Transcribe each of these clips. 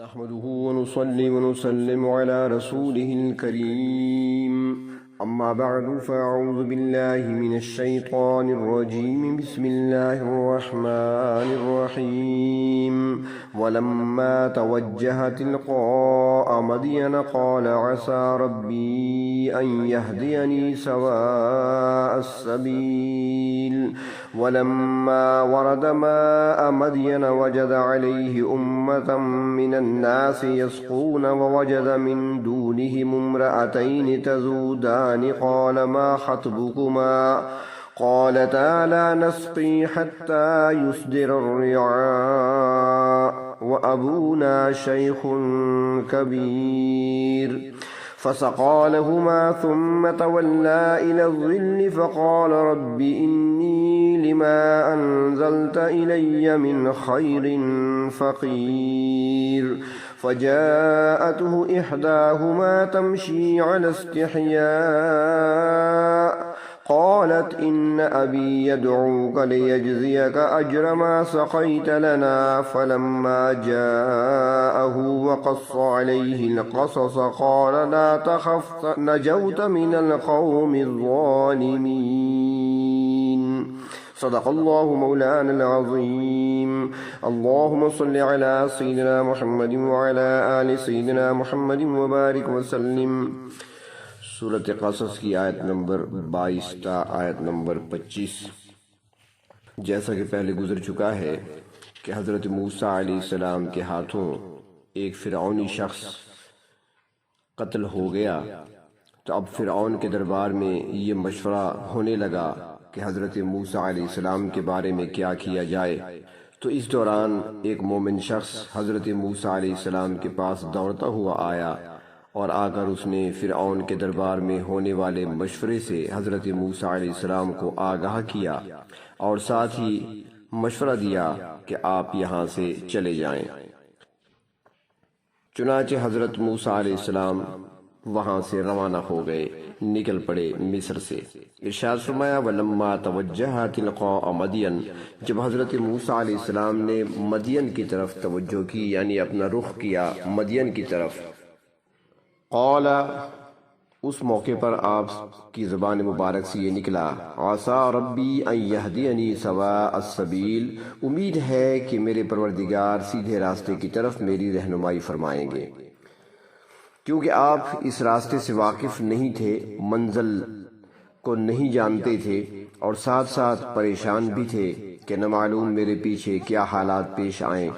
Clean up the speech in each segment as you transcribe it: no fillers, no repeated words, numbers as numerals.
نحمده ونصلي ونسلم على رسوله الكريم أما بعد فأعوذ بالله من الشيطان الرجيم بسم الله الرحمن الرحيم ولما توجه تلقاء مدين قال عسى ربي أن يهديني سواء السبيل ولما ورد ماء مدين وجد عليه أمة من الناس يسقون ووجد من دونهم امرأتين تذودان قال ما خطبكما قالتا لا نسقي حتى يصدر الرعاء وأبونا شيخ كبير فسقى لهما ثم تولى إلى الظل فقال رب إني لما أنزلت إلي من خير فقير فجاءته إحداهما تمشي على استحياء قالت إن أبي يدعوك ليجزيك أجر ما سقيت لنا فلما جاءه وقص عليه القصص قال لا تخف نجوت من القوم الظالمين صدق الله مولانا العظيم اللهم صل على سيدنا محمد وعلى آل سيدنا محمد وبارك وسلم سورۃ قصص کی آیت نمبر 22 تا آیت نمبر 25۔ جیسا کہ پہلے گزر چکا ہے کہ حضرت موسیٰ علیہ السلام کے ہاتھوں ایک فرعونی شخص قتل ہو گیا، تو اب فرعون کے دربار میں یہ مشورہ ہونے لگا کہ حضرت موسیٰ علیہ السلام کے بارے میں کیا کیا جائے۔ تو اس دوران ایک مومن شخص حضرت موسیٰ علیہ السلام کے پاس دوڑتا ہوا آیا اور آ کر اس نے فرعون کے دربار میں ہونے والے مشورے سے حضرت موسیٰ علیہ السلام کو آگاہ کیا اور ساتھ ہی مشورہ دیا کہ آپ یہاں سے چلے جائیں۔ چنانچہ حضرت موسیٰ علیہ السلام وہاں سے روانہ ہو گئے، نکل پڑے مصر سے۔ ارشاد فرمایا وَلَمَّا تَوَجَّهَ تِلْقَاءَ مَدْيَنَ، جب حضرت موسیٰ علیہ السلام نے مدین کی طرف توجہ کی، یعنی اپنا رخ کیا مدین کی طرف، قال، اس موقع پر آپ کی زبان مبارک سے یہ نکلا عسیٰ ربی ان یہدینی سواء السبیل، امید ہے کہ میرے پروردگار سیدھے راستے کی طرف میری رہنمائی فرمائیں گے، کیونکہ آپ اس راستے سے واقف نہیں تھے، منزل کو نہیں جانتے تھے، اور ساتھ ساتھ پریشان بھی تھے کہ نہ معلوم میرے پیچھے کیا حالات پیش آئیں۔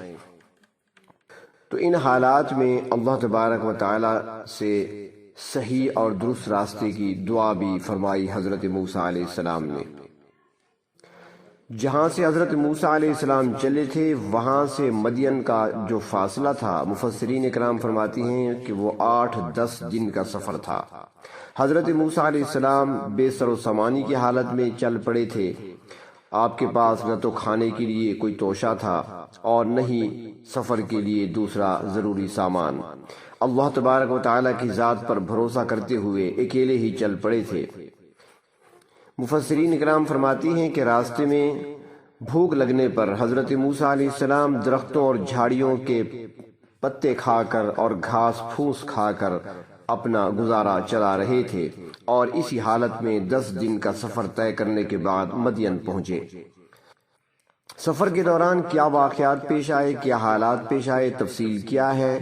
تو ان حالات میں اللہ تبارک و تعالی سے صحیح اور درست راستے کی دعا بھی فرمائی حضرت موسیٰ علیہ السلام نے۔ جہاں سے حضرت موسیٰ علیہ السلام چلے تھے وہاں سے مدین کا جو فاصلہ تھا، مفسرین اکرام فرماتی ہیں کہ وہ 8-10 دن کا سفر تھا۔ حضرت موسیٰ علیہ السلام بے سر و سامانی کی حالت میں چل پڑے تھے، آپ کے پاس نہ تو کھانے کے لیے کوئی توشہ تھا اور نہ ہی سفر کے لیے دوسرا ضروری سامان۔ اللہ تبارک و تعالیٰ کی ذات پر بھروسہ کرتے ہوئے اکیلے ہی چل پڑے تھے۔ مفسرین اکرام فرماتی ہیں کہ راستے میں بھوک لگنے پر حضرت موسیٰ علیہ السلام درختوں اور جھاڑیوں کے پتے کھا کر اور گھاس پھوس کھا کر اپنا گزارا چلا رہے تھے، اور اسی حالت میں 10 دن کا سفر طے کرنے کے بعد مدین پہنچے۔ سفر کے دوران کیا واقعات پیش آئے، کیا حالات پیش آئے، تفصیل کیا ہے،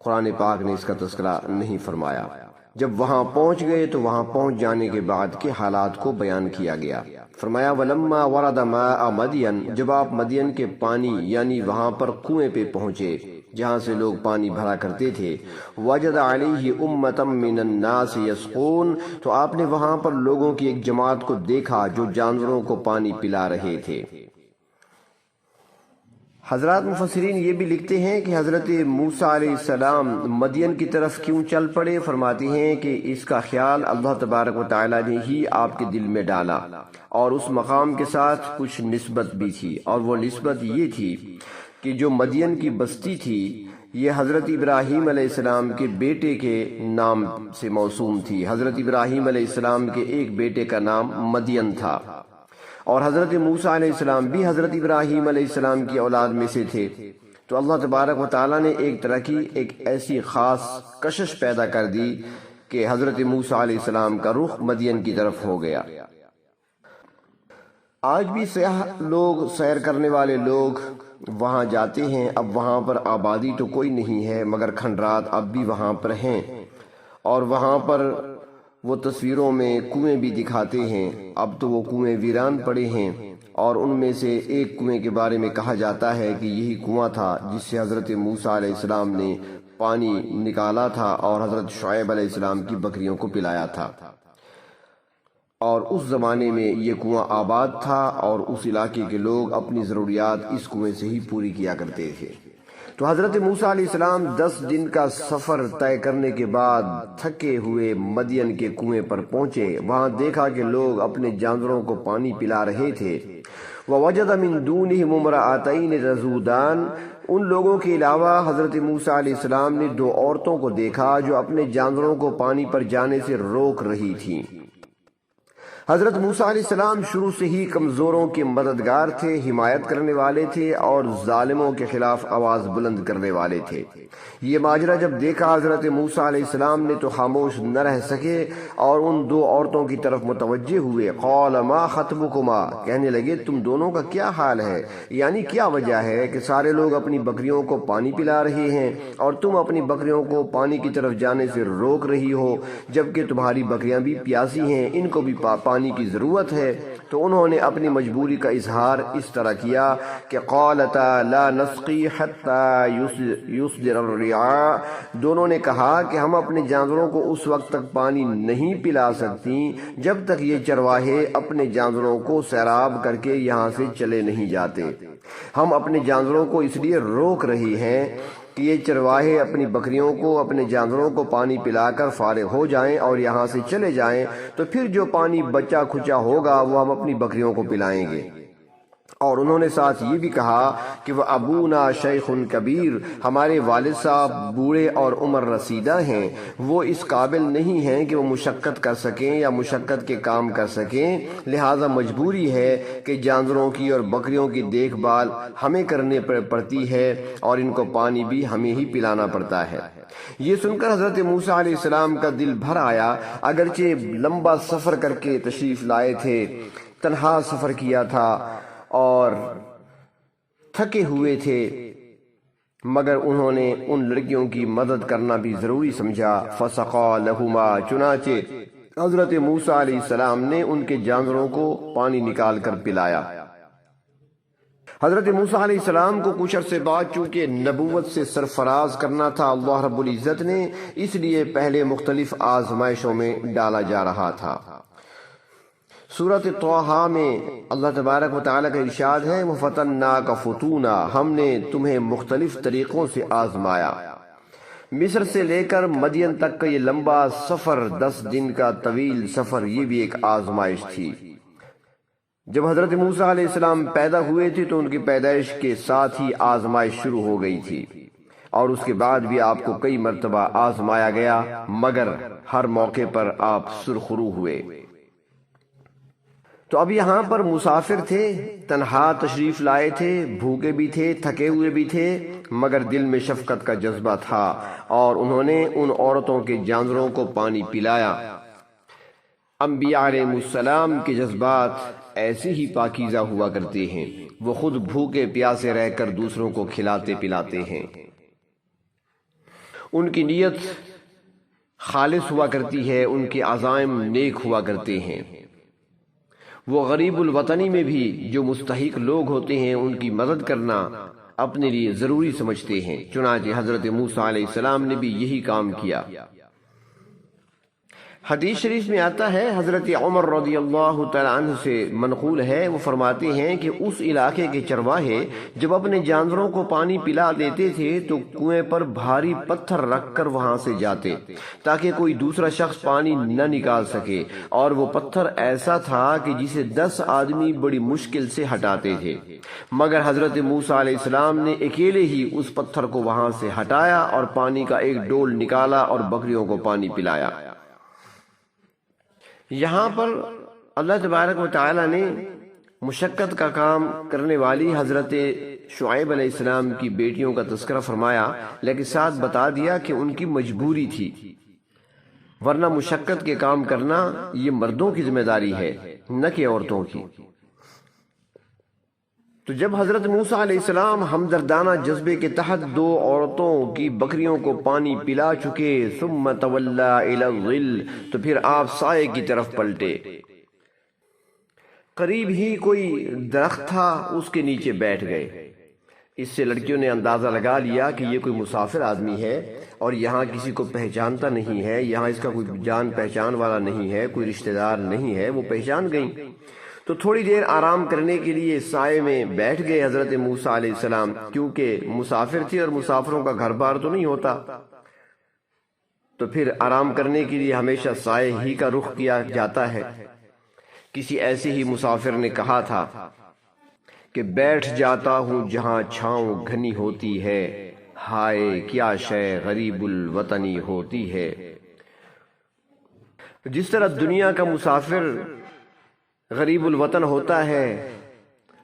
قرآن پاک نے اس کا تذکرہ نہیں فرمایا۔ جب وہاں پہنچ گئے تو وہاں پہنچ جانے کے بعد کے حالات کو بیان کیا گیا۔ فرمایا وَلَمَّا وَرَدَ مَاءَ مَدْيَنَ، جب آپ مدین کے پانی یعنی وہاں پر کنویں پہ پہنچے جہاں سے لوگ پانی بھرا کرتے تھے، وَجَدَ عَلَيْهِ أُمَّةً مِّنَ النَّاسِ يَسْقُونَ، تو آپ نے وہاں پر لوگوں کی ایک جماعت کو دیکھا جو جانوروں کو پانی پلا رہے تھے۔ حضرات مفسرین یہ بھی لکھتے ہیں کہ حضرت موسیٰ علیہ السلام مدین کی طرف کیوں چل پڑے، فرماتی ہیں کہ اس کا خیال اللہ تبارک و تعالیٰ نے ہی آپ کے دل میں ڈالا، اور اس مقام کے ساتھ کچھ نسبت بھی تھی، اور وہ نسبت یہ تھی کہ جو مدین کی بستی تھی یہ حضرت ابراہیم علیہ السلام کے بیٹے کے نام سے موسوم تھی۔ حضرت ابراہیم علیہ السلام کے ایک بیٹے کا نام مدین تھا، اور حضرت موسیٰ علیہ السلام بھی حضرت ابراہیم علیہ السلام کی اولاد میں سے تھے، تو اللہ تبارک و تعالیٰ نے ایک طرح کی ایک ایسی خاص کشش پیدا کر دی کہ حضرت موسیٰ علیہ السلام کا رخ مدین کی طرف ہو گیا۔ آج بھی سیاح لوگ، سیر کرنے والے لوگ وہاں جاتے ہیں۔ اب وہاں پر آبادی تو کوئی نہیں ہے، مگر کھنڈرات اب بھی وہاں پر ہیں، اور وہاں پر وہ تصویروں میں کنویں بھی دکھاتے ہیں۔ اب تو وہ کنویں ویران پڑے ہیں، اور ان میں سے ایک کنویں کے بارے میں کہا جاتا ہے کہ یہی کنواں تھا جس سے حضرت موسیٰ علیہ السلام نے پانی نکالا تھا اور حضرت شعیب علیہ السلام کی بکریوں کو پلایا تھا، اور اس زمانے میں یہ کنواں آباد تھا اور اس علاقے کے لوگ اپنی ضروریات اس کنویں سے ہی پوری کیا کرتے تھے۔ تو حضرت موسیٰ علیہ السلام 10 دن کا سفر طے کرنے کے بعد تھکے ہوئے مدین کے کنویں پر پہنچے۔ وہاں دیکھا کہ لوگ اپنے جانوروں کو پانی پلا رہے تھے۔ وَوَجَدَ مِن دُونِهِمُ امْرَأَتَيْنِ تَذُودَانِ، ان لوگوں کے علاوہ حضرت موسیٰ علیہ السلام نے 2 عورتوں کو دیکھا جو اپنے جانوروں کو پانی پر جانے سے روک رہی تھیں۔ حضرت موسیٰ علیہ السلام شروع سے ہی کمزوروں کے مددگار تھے، حمایت کرنے والے تھے اور ظالموں کے خلاف آواز بلند کرنے والے تھے۔ یہ ماجرا جب دیکھا حضرت موسیٰ علیہ السلام نے تو خاموش نہ رہ سکے اور ان 2 عورتوں کی طرف متوجہ ہوئے۔ قال ما خطبکما، کہنے لگے تم دونوں کا کیا حال ہے، یعنی کیا وجہ ہے کہ سارے لوگ اپنی بکریوں کو پانی پلا رہے ہیں اور تم اپنی بکریوں کو پانی کی طرف جانے سے روک رہی ہو، جبکہ تمہاری بکریاں بھی پیاسی ہیں، ان کو بھی پانی کی ضرورت ہے۔ تو انہوں نے اپنی مجبوری کا اظہار اس طرح کیا کہ قالتا لا نسقی حتی یصدر الرعاء، دونوں نے کہا کہ ہم اپنے جانوروں کو اس وقت تک پانی نہیں پلا سکتی جب تک یہ چرواہے اپنے جانوروں کو سیراب کر کے یہاں سے چلے نہیں جاتے۔ ہم اپنے جانوروں کو اس لیے روک رہے ہیں کہ یہ چرواہے اپنی بکریوں کو، اپنے جانوروں کو پانی پلا کر فارغ ہو جائیں اور یہاں سے چلے جائیں، تو پھر جو پانی بچا کھچا ہوگا وہ ہم اپنی بکریوں کو پلائیں گے۔ اور انہوں نے ساتھ یہ بھی کہا کہ وہ ابونا شیخ کبیر، ہمارے والد صاحب بوڑھے اور عمر رسیدہ ہیں، وہ اس قابل نہیں ہیں کہ وہ مشقت کر سکیں یا مشقت کے کام کر سکیں، لہذا مجبوری ہے کہ جانوروں کی اور بکریوں کی دیکھ بھال ہمیں کرنے پڑتی ہے اور ان کو پانی بھی ہمیں ہی پلانا پڑتا ہے۔ یہ سن کر حضرت موسیٰ علیہ السلام کا دل بھر آیا، اگرچہ لمبا سفر کر کے تشریف لائے تھے، تنہا سفر کیا تھا اور تھکے ہوئے تھے، مگر انہوں نے ان لڑکیوں کی مدد کرنا بھی ضروری سمجھا۔ فَسَقَا لَهُمَا، چنانچہ حضرت موسیٰ علیہ السلام نے ان کے جانوروں کو پانی نکال کر پلایا۔ حضرت موسیٰ علیہ السلام کو کچھ عرصے بعد چونکہ نبوت سے سرفراز کرنا تھا اللہ رب العزت نے، اس لیے پہلے مختلف آزمائشوں میں ڈالا جا رہا تھا۔ سورۃ طٰہٰ میں اللہ تبارک و تعالیٰ کا ارشاد ہے وَفَتَنَّاكَ فُتُونًا، ہم نے تمہیں مختلف طریقوں سے آزمایا۔ مصر سے لے کر مدین تک کا یہ لمبا سفر، 10 دن کا طویل سفر، یہ بھی ایک آزمائش تھی۔ جب حضرت موسیٰ علیہ السلام پیدا ہوئے تھے تو ان کی پیدائش کے ساتھ ہی آزمائش شروع ہو گئی تھی، اور اس کے بعد بھی آپ کو کئی مرتبہ آزمایا گیا، مگر ہر موقع پر آپ سرخرو ہوئے۔ تو اب یہاں پر مسافر تھے، تنہا تشریف لائے تھے، بھوکے بھی تھے، تھکے ہوئے بھی تھے، مگر دل میں شفقت کا جذبہ تھا اور انہوں نے ان عورتوں کے جانوروں کو پانی پلایا۔ انبیاء علیہ السلام کے جذبات ایسے ہی پاکیزہ ہوا کرتے ہیں، وہ خود بھوکے پیاسے رہ کر دوسروں کو کھلاتے پلاتے ہیں۔ ان کی نیت خالص ہوا کرتی ہے، ان کے عزائم نیک ہوا کرتے ہیں۔ وہ غریب الوطنی میں بھی جو مستحق لوگ ہوتے ہیں ان کی مدد کرنا اپنے لیے ضروری سمجھتے ہیں، چنانچہ حضرت موسیٰ علیہ السلام نے بھی یہی کام کیا۔ حدیث شریف میں آتا ہے، حضرت عمر رضی اللہ تعالیٰ عنہ سے منقول ہے، وہ فرماتے ہیں کہ اس علاقے کے چرواہے جب اپنے جانوروں کو پانی پلا دیتے تھے تو کنویں پر بھاری پتھر رکھ کر وہاں سے جاتے تاکہ کوئی دوسرا شخص پانی نہ نکال سکے، اور وہ پتھر ایسا تھا کہ جسے 10 آدمی بڑی مشکل سے ہٹاتے تھے، مگر حضرت موسیٰ علیہ السلام نے اکیلے ہی اس پتھر کو وہاں سے ہٹایا اور پانی کا ایک ڈول نکالا اور بکریوں کو پانی پلایا۔ یہاں پر اللہ تبارک و تعالی نے مشقت کا کام کرنے والی حضرت شعیب علیہ السلام کی بیٹیوں کا تذکرہ فرمایا، لیکن ساتھ بتا دیا کہ ان کی مجبوری تھی، ورنہ مشقت کے کام کرنا یہ مردوں کی ذمہ داری ہے نہ کہ عورتوں کی۔ تو جب حضرت موسیٰ علیہ السلام ہمدردانہ جذبے کے تحت 2 عورتوں کی بکریوں کو پانی پلا چکے، ثم تولا الی الظل، تو پھر آپ سائے کی طرف پلٹے۔ قریب ہی کوئی درخت تھا، اس کے نیچے بیٹھ گئے۔ اس سے لڑکیوں نے اندازہ لگا لیا کہ یہ کوئی مسافر آدمی ہے اور یہاں کسی کو پہچانتا نہیں ہے، یہاں اس کا کوئی جان پہچان والا نہیں ہے، کوئی رشتہ دار نہیں ہے۔ وہ پہچان گئیں تو تھوڑی دیر آرام کرنے کے لیے سائے میں بیٹھ گئے حضرت موسیٰ علیہ السلام، کیونکہ مسافر تھے اور مسافروں کا گھر بار تو نہیں ہوتا، تو پھر آرام کرنے کے لیے ہمیشہ سائے ہی کا رخ کیا جاتا ہے۔ کسی ایسے ہی مسافر نے کہا تھا کہ بیٹھ جاتا ہوں جہاں چھاؤں گھنی ہوتی ہے، ہائے کیا شے غریب الوطنی ہوتی ہے۔ جس طرح دنیا کا مسافر غریب الوطن ہوتا ہے،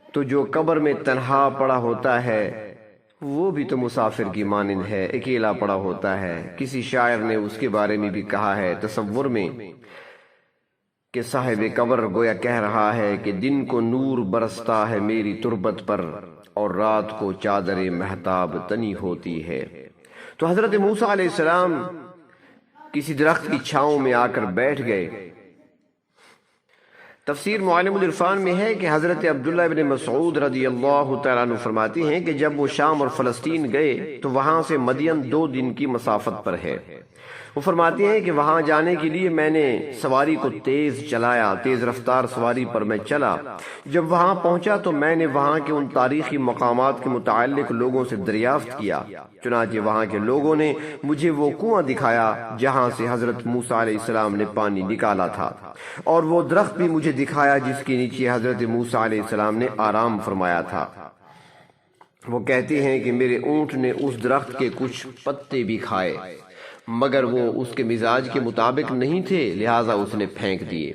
تو جو قبر میں تنہا پڑا ہوتا ہے وہ بھی تو مسافر کی مانند ہے، اکیلا پڑا ہوتا ہے۔ کسی شاعر نے اس کے بارے میں بھی کہا ہے تصور میں کہ صاحب قبر گویا کہہ رہا ہے کہ دن کو نور برستا ہے میری تربت پر، اور رات کو چادر مہتاب تنی ہوتی ہے۔ تو حضرت موسیٰ علیہ السلام کسی درخت کی چھاؤں میں آ کر بیٹھ گئے۔ تفسیر معالم العرفان میں ہے کہ حضرت عبداللہ ابن مسعود رضی اللہ تعالیٰ عنہ فرماتے ہیں کہ جب وہ شام اور فلسطین گئے تو وہاں سے مدین 2 دن کی مسافت پر ہے۔ وہ فرماتے ہیں کہ وہاں جانے کے لیے میں نے سواری کو تیز چلایا، تیز رفتار سواری پر میں چلا۔ جب وہاں پہنچا تو میں نے وہاں کے ان تاریخی مقامات کے متعلق لوگوں سے دریافت کیا، چنانچہ وہاں کے لوگوں نے مجھے وہ کنواں دکھایا جہاں سے حضرت موسیٰ علیہ السلام نے پانی نکالا تھا، اور وہ درخت بھی مجھے دکھایا جس کے نیچے حضرت موسیٰ علیہ السلام نے آرام فرمایا تھا۔ وہ کہتے ہیں کہ میرے اونٹ نے اس درخت کے کچھ پتے بھی کھائے، مگر وہ اس کے مزاج کے مطابق نہیں تھے، لہٰذا اس نے پھینک دیے۔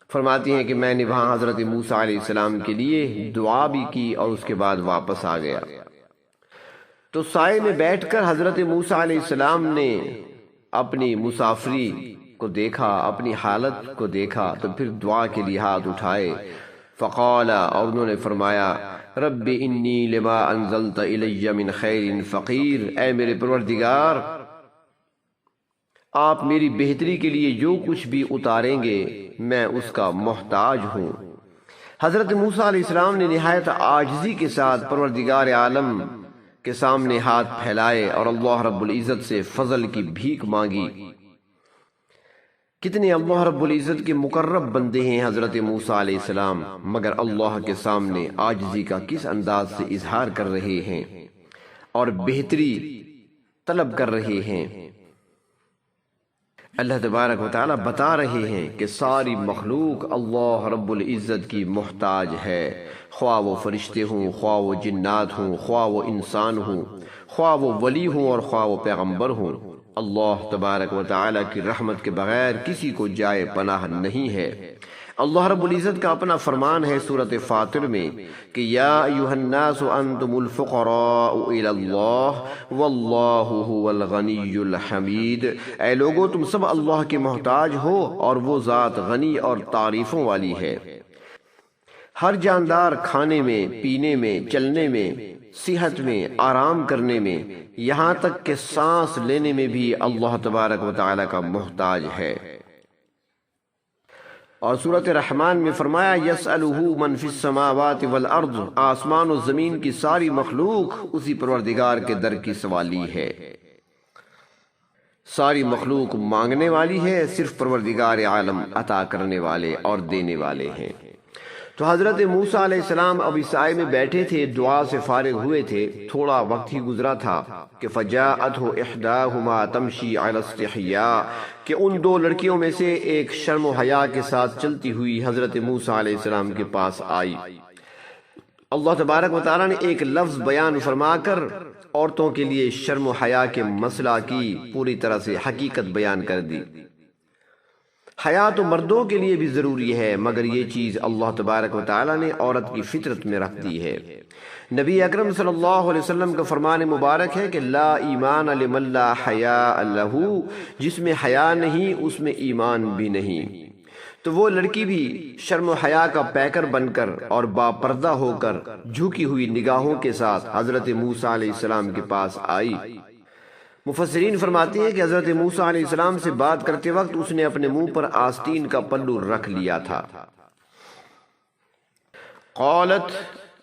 فرماتی ہیں کہ میں نے وہاں حضرت موسیٰ علیہ السلام کے لیے دعا بھی کی اور اس کے بعد واپس آ گیا۔ تو سائے میں بیٹھ کر حضرت موسیٰ علیہ السلام نے اپنی مسافری کو دیکھا، اپنی حالت کو دیکھا، تو پھر دعا کے لیے ہاتھ اٹھائے۔ فقال، اور انہوں نے فرمایا، رب انی لما انزلت الی من خیر فقیر، اے میرے پروردگار آپ میری بہتری کے لیے جو کچھ بھی اتاریں گے میں اس کا محتاج ہوں۔ حضرت موسیٰ علیہ السلام نے نہایت عاجزی کے ساتھ پروردگار عالم کے سامنے ہاتھ پھیلائے اور اللہ رب العزت سے فضل کی بھیک مانگی۔ کتنے اللہ رب العزت کے مقرب بندے ہیں حضرت موسیٰ علیہ السلام، مگر اللہ کے سامنے عاجزی کا کس انداز سے اظہار کر رہے ہیں اور بہتری طلب کر رہے ہیں۔ اللہ تبارک و تعالیٰ بتا رہے ہیں کہ ساری مخلوق اللہ رب العزت کی محتاج ہے، خواہ وہ فرشتے ہوں، خواہ وہ جنات ہوں، خواہ وہ انسان ہوں، خواہ وہ ولی ہوں اور خواہ وہ پیغمبر ہوں۔ اللہ تبارک و تعالیٰ کی رحمت کے بغیر کسی کو جائے پناہ نہیں ہے۔ اللہ رب العزت کا اپنا فرمان ہے سورۃ فاطر میں کہ یا ایھا الناس انتم الفقراء الی اللہ واللہ هو الغنی الحمید، اے لوگو تم سب اللہ کے محتاج ہو اور وہ ذات غنی اور تعریفوں والی ہے۔ ہر جاندار کھانے میں، پینے میں، چلنے میں، صحت میں، آرام کرنے میں، یہاں تک کہ سانس لینے میں بھی اللہ تبارک و تعالیٰ کا محتاج ہے۔ اور سورۃ رحمان میں فرمایا یسألہ من فی السماوات والارض، آسمان و زمین کی ساری مخلوق اسی پروردگار کے در کی سوالی ہے۔ ساری مخلوق مانگنے والی ہے، صرف پروردگار عالم عطا کرنے والے اور دینے والے ہیں۔ تو حضرت موسیٰ علیہ السلام اب سائے میں بیٹھے تھے، دعا سے فارغ ہوئے تھے، تھوڑا وقت ہی گزرا تھا کہ فجاءتہ احداہما تمشی علی استحیاء، کہ ان 2 لڑکیوں میں سے ایک شرم و حیا کے ساتھ چلتی ہوئی حضرت موسیٰ علیہ السلام کے پاس آئی۔ اللہ تبارک و تعالیٰ نے ایک لفظ بیان فرما کر عورتوں کے لیے شرم و حیا کے مسئلہ کی پوری طرح سے حقیقت بیان کر دی۔ حیا تو مردوں کے لیے بھی ضروری ہے، مگر یہ چیز اللہ تبارک و تعالی نے عورت کی فطرت میں رکھ دی ہے۔ نبی اکرم صلی اللہ علیہ وسلم کا فرمان مبارک ہے کہ لا ایمان لمن لا حیاء لہ، جس میں حیا نہیں اس میں ایمان بھی نہیں۔ تو وہ لڑکی بھی شرم و حیا کا پیکر بن کر اور با پردہ ہو کر جھکی ہوئی نگاہوں کے ساتھ حضرت موسیٰ علیہ السلام کے پاس آئی۔ مفسرین فرماتے ہیں کہ حضرت موسیٰ علیہ السلام سے بات کرتے وقت اس نے اپنے منہ پر آستین کا پلو رکھ لیا تھا۔ قالت،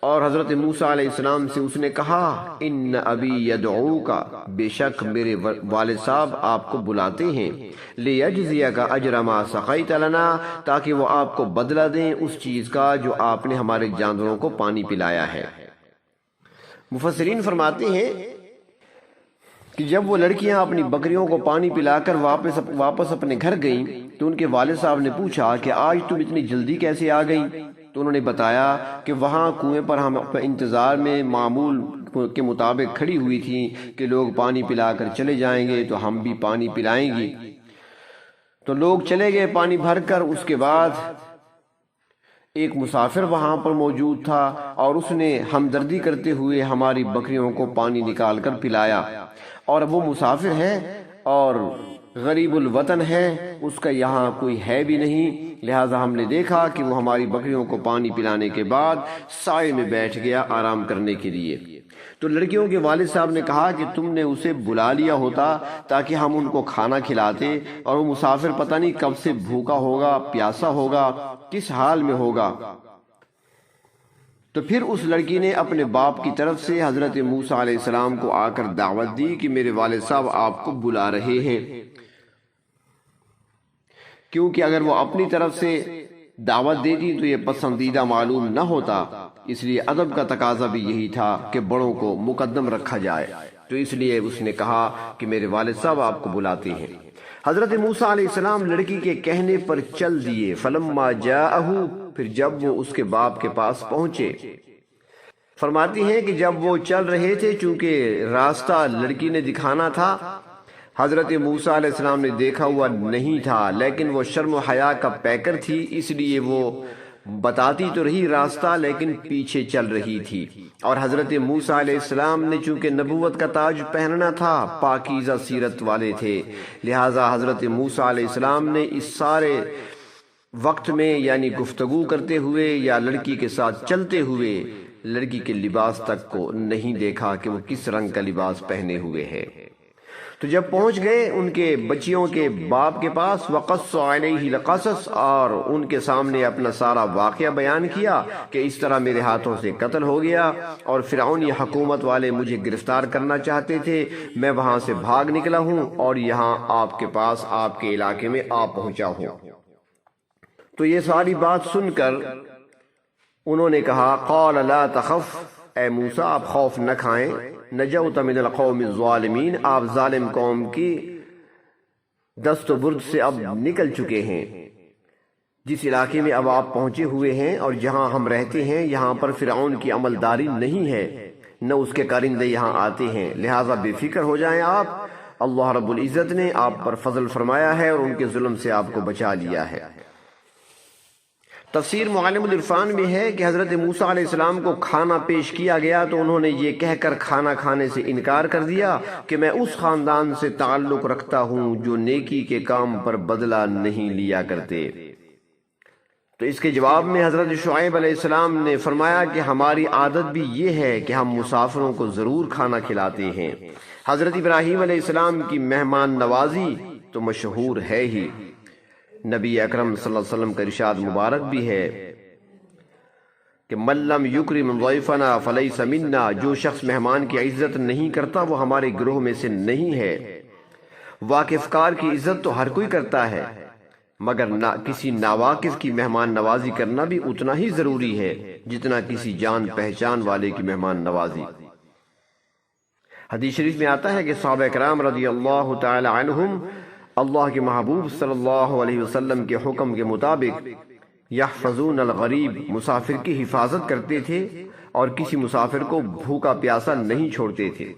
اور حضرت موسیٰ علیہ السلام سے اس نے کہا، ان ابی یدعوک، بے شک میرے والد صاحب آپ کو بلاتے ہیں، لیجزیک اجر ما سقیت لنا، تاکہ وہ آپ کو بدلہ دیں اس چیز کا جو آپ نے ہمارے جانوروں کو پانی پلایا ہے۔ مفسرین فرماتے ہیں کہ جب وہ لڑکیاں اپنی بکریوں کو پانی پلا کر واپس اپنے گھر گئیں تو ان کے والد صاحب نے پوچھا کہ آج تم اتنی جلدی کیسے آ گئیں؟ تو انہوں نے بتایا کہ وہاں کنویں پر ہم اپنے انتظار میں معمول کے مطابق کھڑی ہوئی تھیں کہ لوگ پانی پلا کر چلے جائیں گے تو ہم بھی پانی پلائیں گی۔ تو لوگ چلے گئے پانی بھر کر۔ اس کے بعد ایک مسافر وہاں پر موجود تھا اور اس نے ہمدردی کرتے ہوئے ہماری بکریوں کو پانی نکال کر پلایا، اور وہ مسافر ہے اور غریب الوطن ہے، اس کا یہاں کوئی ہے بھی نہیں، لہٰذا ہم نے دیکھا کہ وہ ہماری بکریوں کو پانی پلانے کے بعد سائے میں بیٹھ گیا آرام کرنے کے لیے۔ تو لڑکیوں کے والد صاحب نے کہا کہ تم نے اسے بلا لیا ہوتا تاکہ ہم ان کو کھانا کھلاتے، اور وہ مسافر پتہ نہیں کب سے بھوکا ہوگا، پیاسا ہوگا، کس حال میں ہوگا۔ تو پھر اس لڑکی نے اپنے باپ کی طرف سے حضرت موسیٰ علیہ السلام کو آ کر دعوت دی کہ میرے والد صاحب آپ کو بلا رہے ہیں، کیونکہ اگر وہ اپنی طرف سے دعوت دیتی تو یہ پسندیدہ معلوم نہ ہوتا، اس لیے ادب کا تقاضا بھی یہی تھا کہ بڑوں کو مقدم رکھا جائے، تو اس لیے اس نے کہا کہ میرے والد صاحب آپ کو بلاتے ہیں۔ حضرت موسیٰ علیہ السلام لڑکی کے کہنے پر چل دیے۔ فلما جاءہ، پھر جب وہ اس کے باپ کے پاس پہنچے، فرماتی ہیں کہ جب وہ چل رہے تھے، چونکہ راستہ لڑکی نے دکھانا تھا، حضرت موسیٰ علیہ السلام نے دیکھا ہوا نہیں تھا، لیکن وہ شرم و حیا کا پیکر تھی، اس لیے وہ بتاتی تو رہی راستہ لیکن پیچھے چل رہی تھی۔ اور حضرت موسیٰ علیہ السلام نے چونکہ نبوت کا تاج پہننا تھا، پاکیزہ سیرت والے تھے، لہٰذا حضرت موسیٰ علیہ السلام نے اس سارے وقت میں، یعنی گفتگو کرتے ہوئے یا لڑکی کے ساتھ چلتے ہوئے، لڑکی کے لباس تک کو نہیں دیکھا کہ وہ کس رنگ کا لباس پہنے ہوئے ہے۔ تو جب پہنچ گئے ان کے بچیوں کے باپ کے پاس، وقص علیہ القصص، اور ان کے سامنے اپنا سارا واقعہ بیان کیا کہ اس طرح میرے ہاتھوں سے قتل ہو گیا اور فرعونی حکومت والے مجھے گرفتار کرنا چاہتے تھے، میں وہاں سے بھاگ نکلا ہوں اور یہاں آپ کے پاس، آپ کے علاقے میں آ پہنچا ہوں۔ تو یہ ساری بات سن کر انہوں نے کہا، قال لا تخف، اے موسیٰ آپ خوف نہ کھائیں، نجوت من القوم الظالمین، آپ ظالم قوم کی دست و برد سے اب نکل چکے ہیں۔ جس علاقے میں اب آپ پہنچے ہوئے ہیں اور جہاں ہم رہتے ہیں، یہاں پر فرعون کی عملداری نہیں ہے، نہ اس کے کارندے یہاں آتے ہیں، لہٰذا بے فکر ہو جائیں آپ، اللہ رب العزت نے آپ پر فضل فرمایا ہے اور ان کے ظلم سے آپ کو بچا لیا ہے۔ تفسیر معالم العرفان میں ہے کہ حضرت موسیٰ علیہ السلام کو کھانا پیش کیا گیا تو انہوں نے یہ کہہ کر کھانا کھانے سے انکار کر دیا کہ میں اس خاندان سے تعلق رکھتا ہوں جو نیکی کے کام پر بدلہ نہیں لیا کرتے۔ تو اس کے جواب میں حضرت شعیب علیہ السلام نے فرمایا کہ ہماری عادت بھی یہ ہے کہ ہم مسافروں کو ضرور کھانا کھلاتے ہیں۔ حضرت ابراہیم علیہ السلام کی مہمان نوازی تو مشہور ہے ہی، نبی اکرم صلی اللہ علیہ وسلم کا ارشاد مبارک بھی ہے کہ من لم یکرم ضیفنا فلیس منا، جو شخص مہمان کی عزت نہیں کرتا وہ ہمارے گروہ میں سے نہیں ہے۔ واقف کار کی عزت تو ہر کوئی کرتا ہے، مگر کسی ناواقف کی مہمان نوازی کرنا بھی اتنا ہی ضروری ہے جتنا کسی جان پہچان والے کی مہمان نوازی۔ حدیث شریف میں آتا ہے کہ صحابہ کرام رضی اللہ تعالی عنہم اللہ کے محبوب صلی اللہ علیہ وسلم کے حکم کے مطابق یحفظون الغریب، مسافر کی حفاظت کرتے تھے اور کسی مسافر کو بھوکا پیاسا نہیں چھوڑتے تھے۔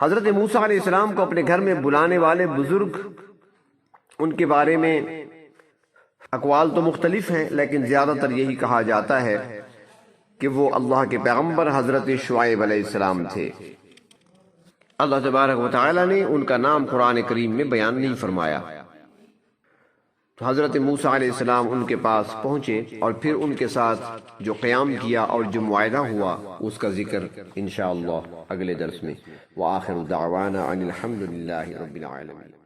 حضرت موسیٰ علیہ السلام کو اپنے گھر میں بلانے والے بزرگ ان کے بارے میں اقوال تو مختلف ہیں، لیکن زیادہ تر یہی کہا جاتا ہے کہ وہ اللہ کے پیغمبر حضرت شعیب علیہ السلام تھے۔ اللہ تبارک و تعالی نے ان کا نام قرآن کریم میں بیان نہیں فرمایا۔ تو حضرت موسیٰ علیہ السلام ان کے پاس پہنچے اور پھر ان کے ساتھ جو قیام کیا اور جو معاہدہ ہوا اس کا ذکر انشاءاللہ اگلے درس میں۔ وآخر دعوانا ان الحمد للہ رب العالمین۔